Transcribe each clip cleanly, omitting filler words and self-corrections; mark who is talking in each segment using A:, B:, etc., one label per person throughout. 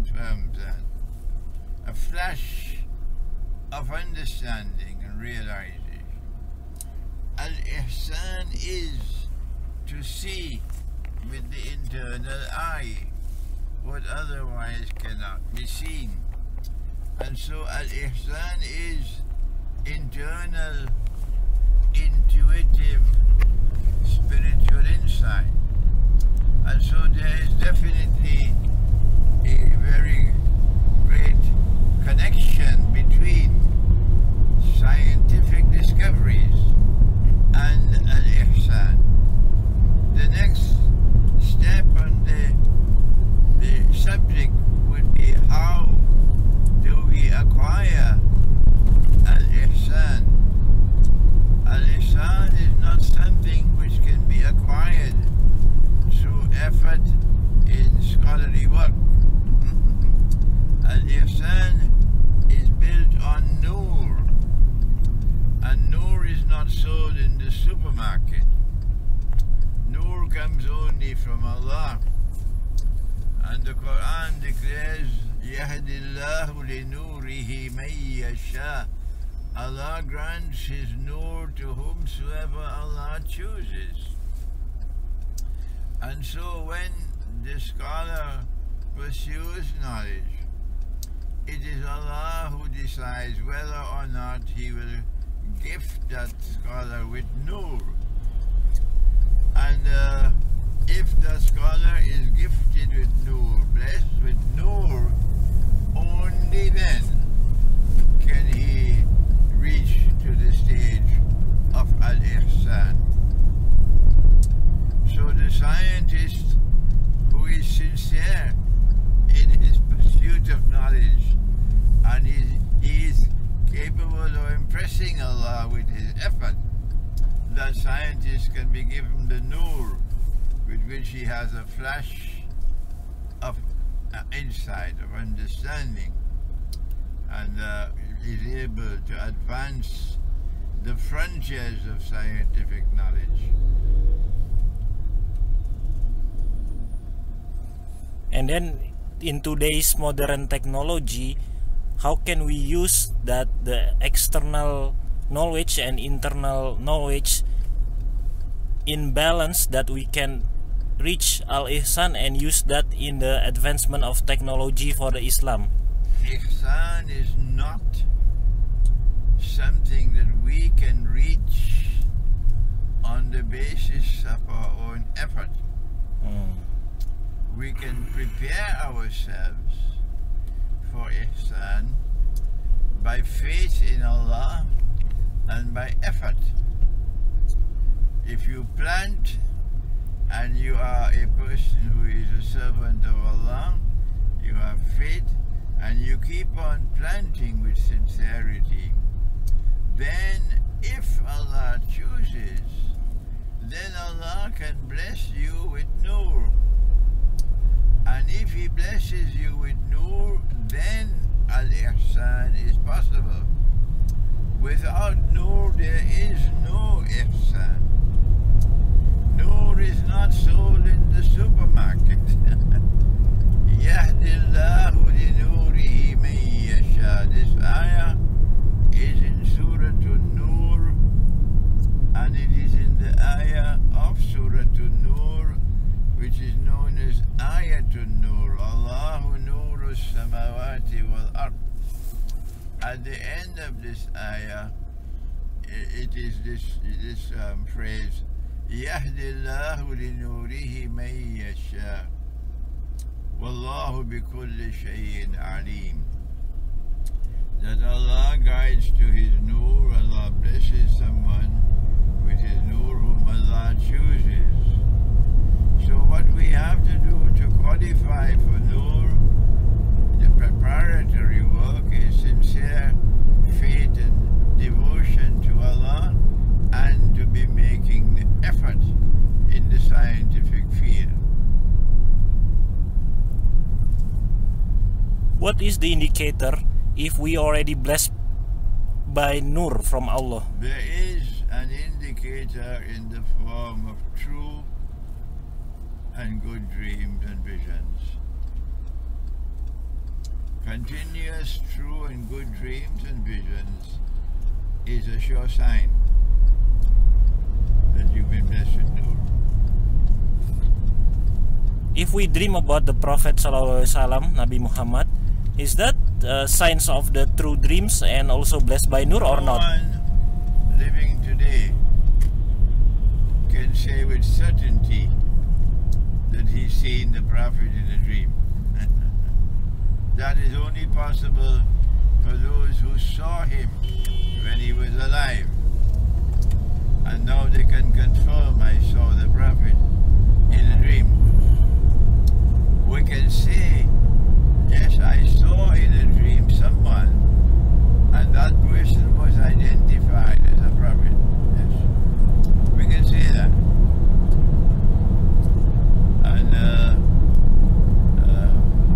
A: confirms that. A flash of understanding and realization. Al-Ihsan is to see with the internal eye what otherwise cannot be seen. And so Al-Ihsan is internal, intuitive, spiritual insight. And so there is definitely a very great connection between scientific discoveries and Al-Ihsan. The next step on the subject would be, how do we acquire Al-Ihsan? Al-Ihsan is not something which can be acquired through effort in scholarly work. Al-Ihsan is built on Nur, and Nur is not sold in the supermarket. Nur comes only from Allah, and the Quran declares, Yahdillahu li nurihi man yasha. Allah grants His Nur to whomsoever Allah chooses. And so when the scholar pursues knowledge, it is Allah who decides whether or not He will gift that scholar with Nur. And if the scholar is gifted with Nur, blessed with Nur, only then can he reach to the stage of Al-Ihsan. So the scientist who is sincere in his pursuit of knowledge, and he is capable of impressing Allah with his effort, that scientist can be given the Nur with which he has a flash of insight, of understanding, and is able to advance the frontiers of scientific knowledge.
B: And then in today's modern technology, how can we use that the external knowledge and internal knowledge in balance, that we can reach Al-Ihsan and use that in the advancement of technology for the Islam?
A: Ihsan is not something that we can reach on the basis of our own effort. We can prepare ourselves for Ihsan by faith in Allah and by effort. If you plant and you are a person who is a servant of Allah, you have faith, and you keep on planting with sincerity, then if Allah chooses, then Allah can bless you with Nur. And if He blesses you with Nur, then Al-Ihsan is possible. Without Nur, there is no Ihsan. Nur is not sold in the supermarket. Yahdillahu li nurihi man yasha. This ayah is in Surah An-Nur, and it is in the ayah of Surah An-Nur, which is known as Ayatun Nur. Allahu nuru samawati wal ard. At the end of this ayah, it is this phrase, Yahdillahu li nurihi man yasha. Wallahu bi kulli shay'in alim. That Allah guides to His Nur, Allah blesses someone with His Nur whom Allah chooses. So what we have to do to qualify for Nur, the preparatory work, is sincere faith and devotion to Allah, and to be making the effort in the scientific field.
B: What is the indicator if we already blessed by Nur from Allah?
A: There is an indicator in the form of true and good dreams and visions. Continuous, true and good dreams and visions is a sure sign that you've been blessed with nur.
B: If we dream about the Prophet ﷺ, Nabi Muhammad, is that signs of the true dreams and also blessed by nur or not?
A: No one living today can say with certainty that he's seen the Prophet in a dream. That is only possible for those who saw him when he was alive. And now they can confirm, I saw the Prophet in a dream. We can say, yes, I saw in a dream someone, and that person was identified as a Prophet. Yes, we can say that. And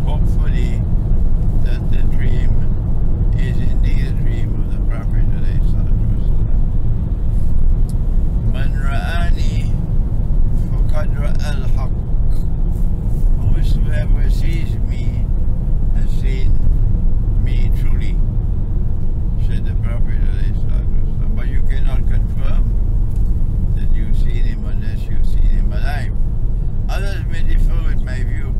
A: hopefully that the dream is indeed a dream of the Prophet. Man ra'ani faqad ra'al haqq. Whosoever sees me has seen me truly, said the Prophet. But you cannot confirm that you've seen him unless you've seen him alive. Others may differ with my view.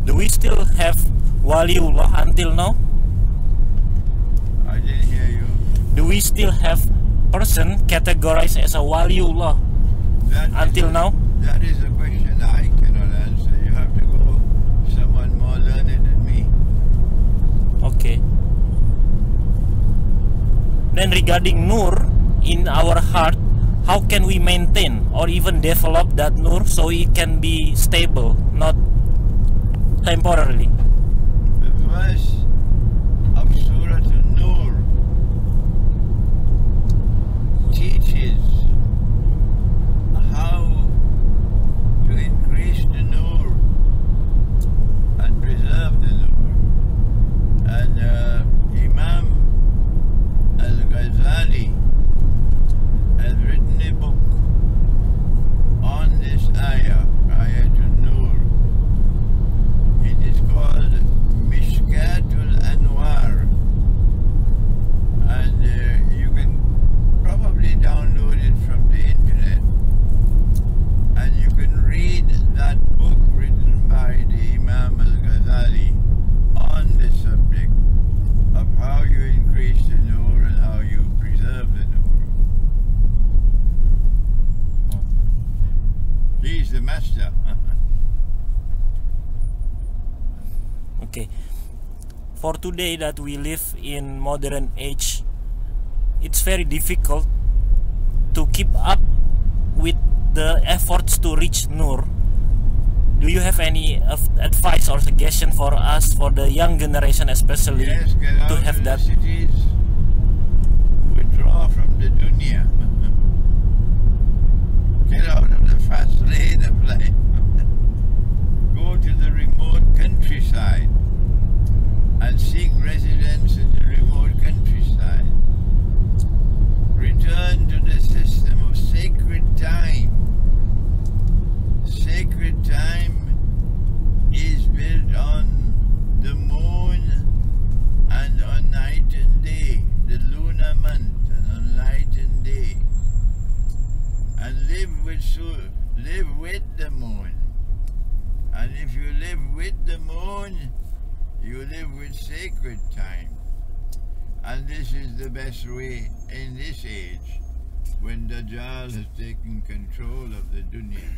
B: Do we still have waliullah until now?
A: I didn't hear you.
B: Do we still have person categorized as a waliullah until now?
A: That is a question I cannot answer. You have to go someone more learned than me.
B: Okay. Then regarding nur in our heart, how can we maintain or even develop that nur so it can be stable, not temporarily?
A: The verse of Surah An-Nur teaches how to increase the nur and preserve the nur. And Imam al-Ghazali has written a book on this ayah, Ayatul Nur. It is called Mishkatul Anwar, and you can probably download it from the internet, and you can read that book written by the Imam al-Ghazali on the subject of how you increase the nur and how you preserve the nur. He's the master.
B: Okay. For today that we live in modern age, it's very difficult to keep up with the efforts to reach nur. Do you have any advice or suggestion for us, for the young generation especially,
A: Yes, get out
B: to have
A: of
B: that?
A: the cities, withdraw from the dunya. Get out of the fast lane of life. Go to the remote countryside and seek residence in the remote countryside. Return to the system of sacred time. Sacred time is built on the moon and on night and day, the lunar month and on night and day. And live with the moon. And if you live with the moon, you live with sacred time. And this is the best way in this age, when Dajjal has taken control of the dunya.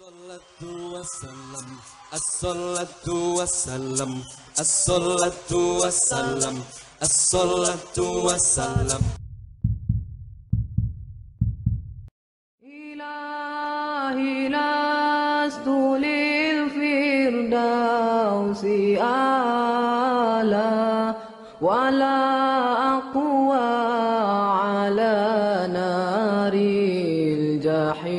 C: As-salatu was-salam, as-salatu was-salam, as-salatu was-salam, as-salatu was-salam.
D: إلهي لست للفردوس أعلى ولا أقوى على نار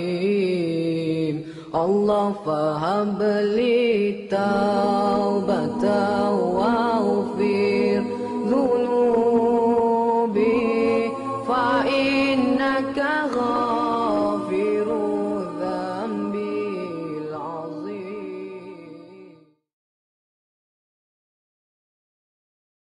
D: الجحيم الله فهب لي توبة واغفر ذنوبي فإن إنك غالب